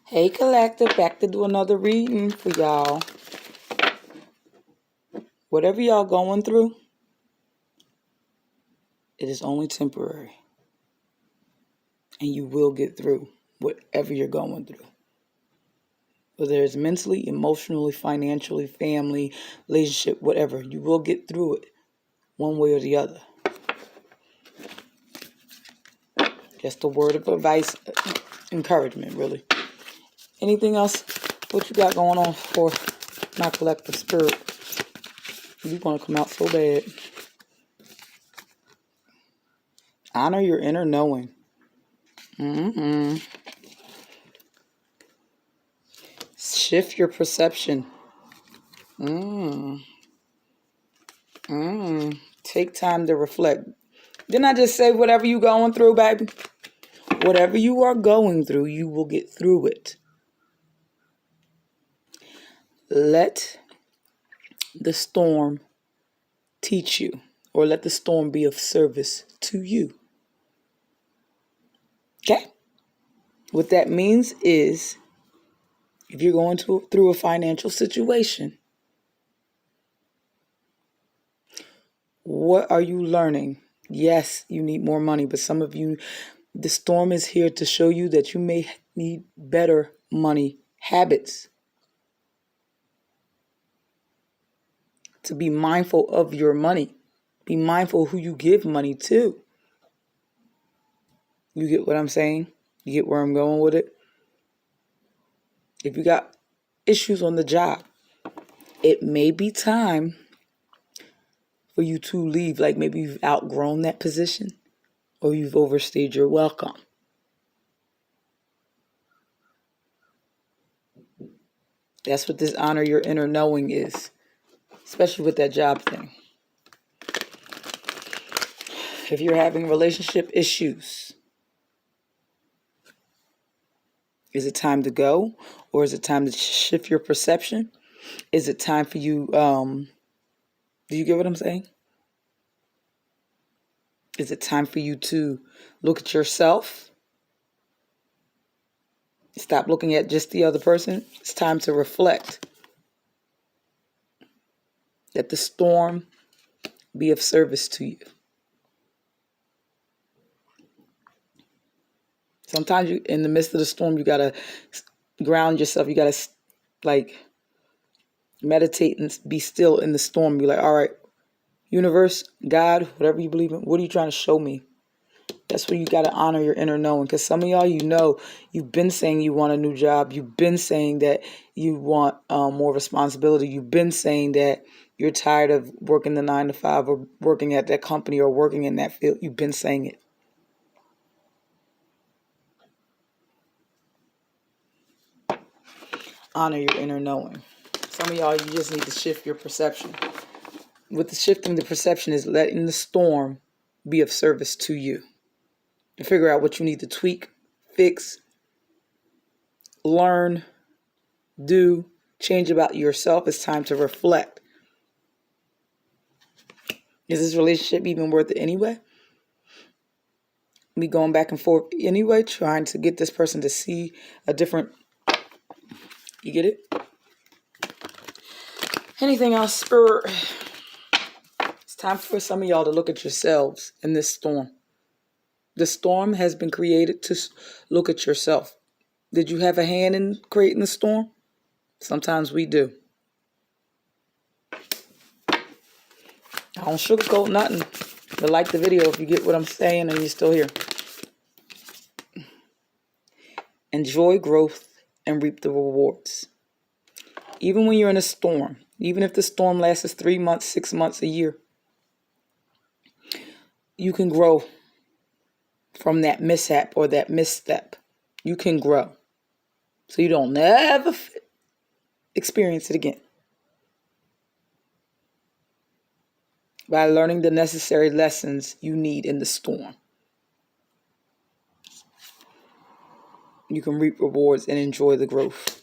Hey Collective, back to do another reading for y'all. Whatever y'all going through, it is only temporary. And you will get through whatever you're going through. Whether it's mentally, emotionally, financially, family, relationship, whatever. You will get through it one way or the other. Just a word of advice, encouragement, really. Anything else? What you got going on for my collective spirit? You want to come out so bad. Honor your inner knowing. Shift your perception. Take time to reflect. Didn't I just say whatever you going through, baby? Whatever you are going through, you will get through it. Let the storm teach you, or let the storm be of service to you. Okay? What that means is, if you're going through a financial situation, what are you learning? Yes, you need more money, but some of you, the storm is here to show you that you may need better money habits. To be mindful of your money. Be mindful who you give money to. You get what I'm saying? You get where I'm going with it? If you got issues on the job, it may be time for you to leave. Like maybe you've outgrown that position or you've overstayed your welcome. That's what this honor your inner knowing is, especially with that job thing. If you're having relationship issues, is it time to go, or is it time to shift your perception? Is it time for you, do you get what I'm saying? Is it time for you to look at yourself? Stop looking at just the other person. It's time to reflect. Let the storm be of service to you. Sometimes you, in the midst of the storm, you got to ground yourself. You got to meditate and be still in the storm. Be like, all right, universe, God, whatever you believe in, what are you trying to show me? That's where you got to honor your inner knowing. Because some of y'all, you've been saying you want a new job. You've been saying that you want more responsibility. You've been saying that you're tired of working the 9 to 5 or working at that company or working in that field. You've been saying it. Honor your inner knowing. Some of y'all, you just need to shift your perception. With the shifting the perception is letting the storm be of service to you. To figure out what you need to tweak, fix, learn, do, change about yourself. It's time to reflect. Is this relationship even worth it anyway? Me going back and forth anyway, trying to get this person to see a different... You get it? Anything else, Spirit? It's time for some of y'all to look at yourselves in this storm. The storm has been created to look at yourself. Did you have a hand in creating the storm? Sometimes we do. I don't sugarcoat nothing. But like the video if you get what I'm saying and you're still here. Enjoy growth and reap the rewards. Even when you're in a storm, even if the storm lasts 3 months, 6 months, a year, you can grow from that mishap or that misstep. You can grow. So you don't never experience it again. By learning the necessary lessons you need in the storm. You can reap rewards and enjoy the growth.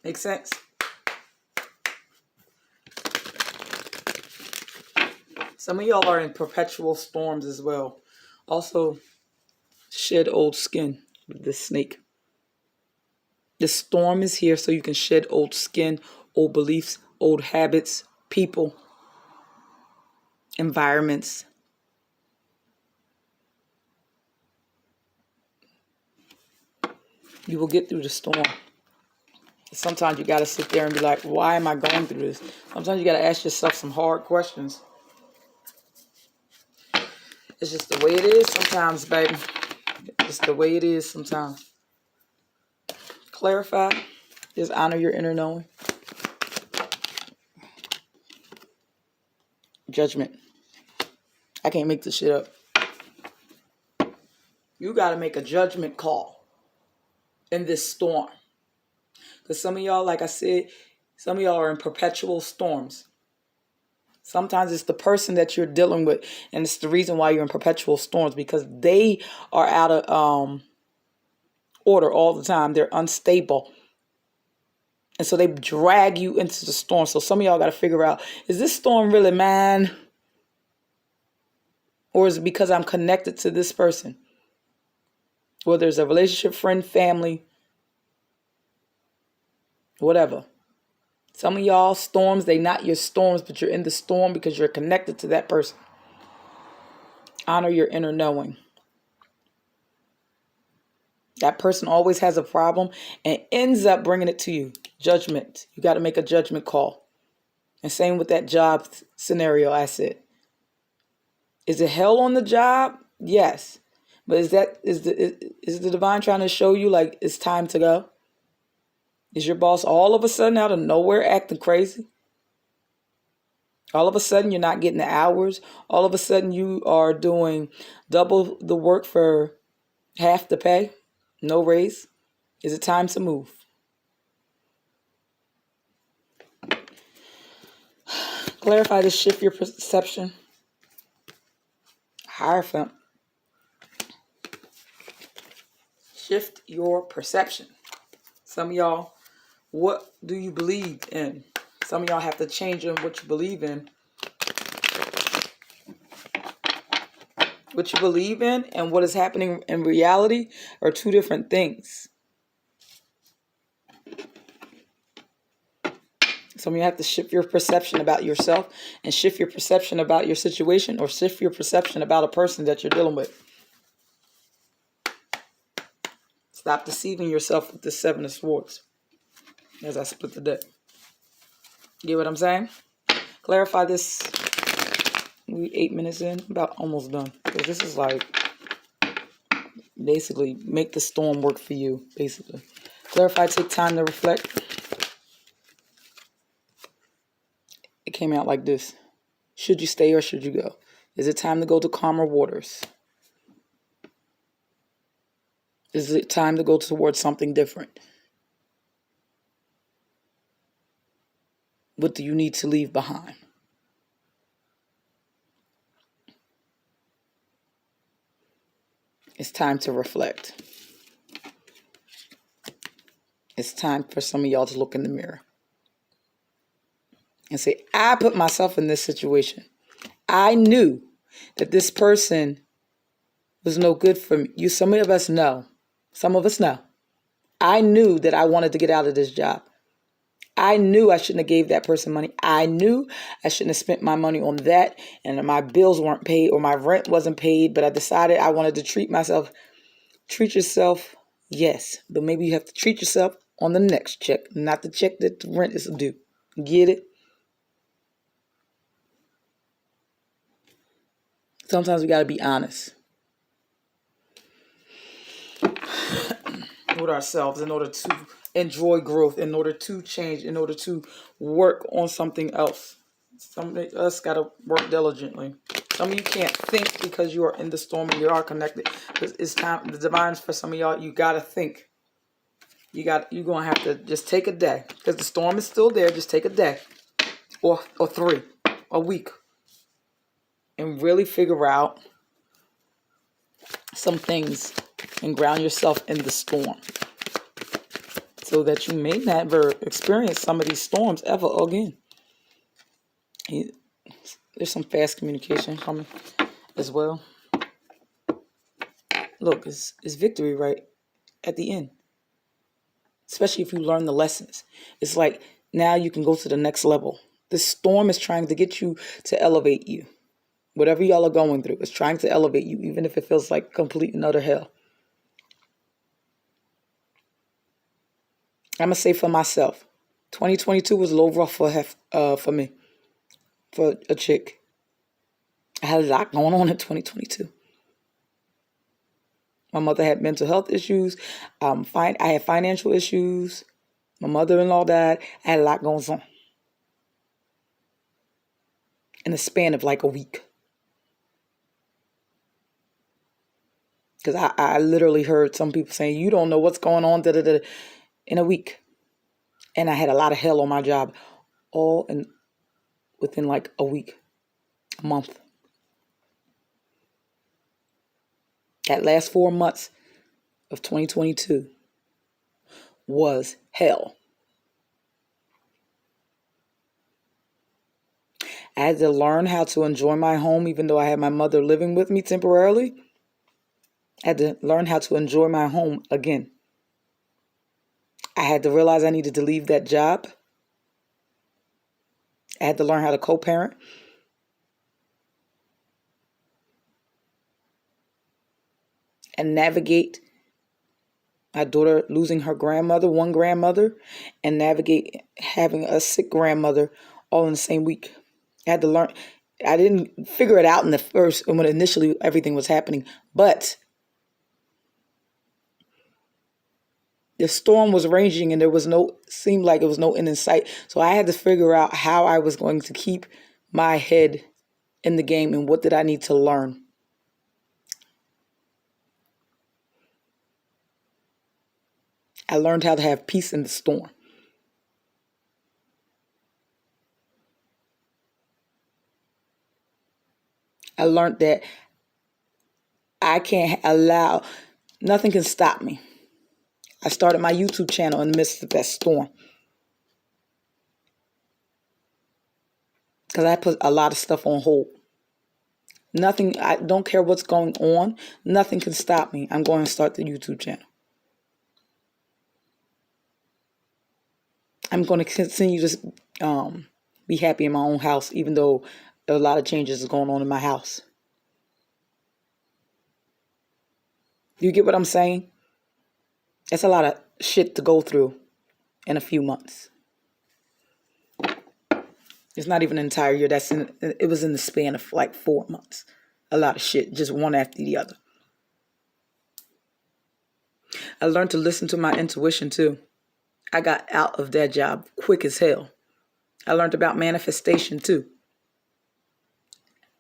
Make sense? Some of y'all are in perpetual storms as well. Also, Shed old skin with this snake. The storm is here so you can shed old skin, old beliefs, old habits, people, environments. You will get through the storm. Sometimes you got to sit there and be like, why am I going through this? Sometimes you got to ask yourself some hard questions. It's just the way it is sometimes, baby. It's the way it is sometimes. Clarify. Just honor your inner knowing. Judgment. I can't make this shit up. You got to make a judgment call in this storm. Because some of y'all, like I said, some of y'all are in perpetual storms. Sometimes it's the person that you're dealing with, and it's the reason why you're in perpetual storms, because they are out of order all the time. They're unstable. And so they drag you into the storm. So some of y'all got to figure out, is this storm really mine? Or is it because I'm connected to this person? Whether there's a relationship, friend, family, whatever. Some of y'all storms, they not your storms, but you're in the storm because you're connected to that person. Honor your inner knowing. That person always has a problem and ends up bringing it to you. Judgment. You got to make a judgment call. And same with that job scenario I said. Is it hell on the job? Yes. But is the divine trying to show you like it's time to go? Is your boss all of a sudden out of nowhere acting crazy? All of a sudden you're not getting the hours. All of a sudden you are doing double the work for half the pay. No raise. Is it time to move? Clarify to shift your perception. Hierophant. Shift your perception. Some of y'all, what do you believe in? Some of y'all have to change in what you believe in. What you believe in and what is happening in reality are two different things. Some of you have to shift your perception about yourself and shift your perception about your situation, or shift your perception about a person that you're dealing with. Stop deceiving yourself with the Seven of Swords as I split the deck. You get what I'm saying? Clarify this. We 8 minutes in, about almost done. Because this is like, basically, make the storm work for you, basically. Clarify, take time to reflect. It came out like this. Should you stay or should you go? Is it time to go to calmer waters? Is it time to go towards something different? What do you need to leave behind? It's time to reflect. It's time for some of y'all to look in the mirror and say, I put myself in this situation. I knew that this person was no good for me. Some of us know. Some of us know. I knew that I wanted to get out of this job. I knew I shouldn't have gave that person money. I knew I shouldn't have spent my money on that, and my bills weren't paid or my rent wasn't paid, but I decided I wanted to treat myself. Treat yourself, yes, but maybe you have to treat yourself on the next check, not the check that the rent is due. Get it? Sometimes we got to be honest with ourselves in order to enjoy growth, in order to change, in order to work on something else. Some of us got to work diligently. Some of you can't think because you are in the storm and you are connected. It's time. The divine for some of y'all, you got to think. You're going to have to just take a day because the storm is still there. Just take a day or 3, a week, and really figure out some things and ground yourself in the storm so that you may never experience some of these storms ever again. There's some fast communication coming as well. look, it's victory right at the end. Especially if you learn the lessons. It's like now you can go to the next level. This storm is trying to get you to elevate you. Whatever y'all are going through, it's trying to elevate you, even if it feels like complete and utter hell. I'm going to say for myself, 2022 was a little rough for me, for a chick. I had a lot going on in 2022. My mother had mental health issues. I had financial issues. My mother-in-law died. I had a lot going on in the span of like a week. Because I literally heard some people saying, you don't know what's going on in a week. And I had a lot of hell on my job all within like a week, a month. That last 4 months of 2022 was hell. I had to learn how to enjoy my home, even though I had my mother living with me temporarily. I had to learn how to enjoy my home again. I had to realize I needed to leave that job. I had to learn how to co-parent. And navigate my daughter losing her one grandmother, and navigate having a sick grandmother all in the same week. I had to learn. I didn't figure it out in the first, when initially everything was happening, but the storm was raging and seemed like it was no end in sight. So I had to figure out how I was going to keep my head in the game and what did I need to learn. I learned how to have peace in the storm. I learned that I can't allow, nothing can stop me. I started my YouTube channel in the midst of that storm. Because I put a lot of stuff on hold. I don't care what's going on. Nothing can stop me. I'm going to start the YouTube channel. I'm going to continue to be happy in my own house, even though a lot of changes are going on in my house. You get what I'm saying? That's a lot of shit to go through in a few months. It's not even an entire year. It was in the span of like 4 months. A lot of shit, just one after the other. I learned to listen to my intuition too. I got out of that job quick as hell. I learned about manifestation too.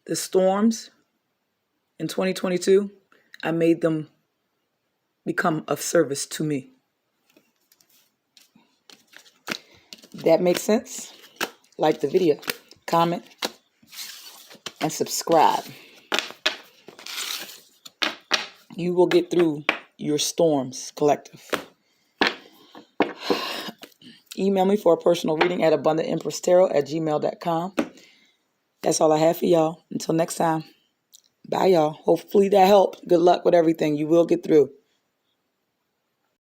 The storms in 2022, I made them become of service to me. That makes sense? Like the video, comment, and subscribe. You will get through your storms, collective. Email me for a personal reading at abundantempresstarot@gmail.com. That's all I have for y'all. Until next time. Bye, y'all. Hopefully that helped. Good luck with everything. You will get through.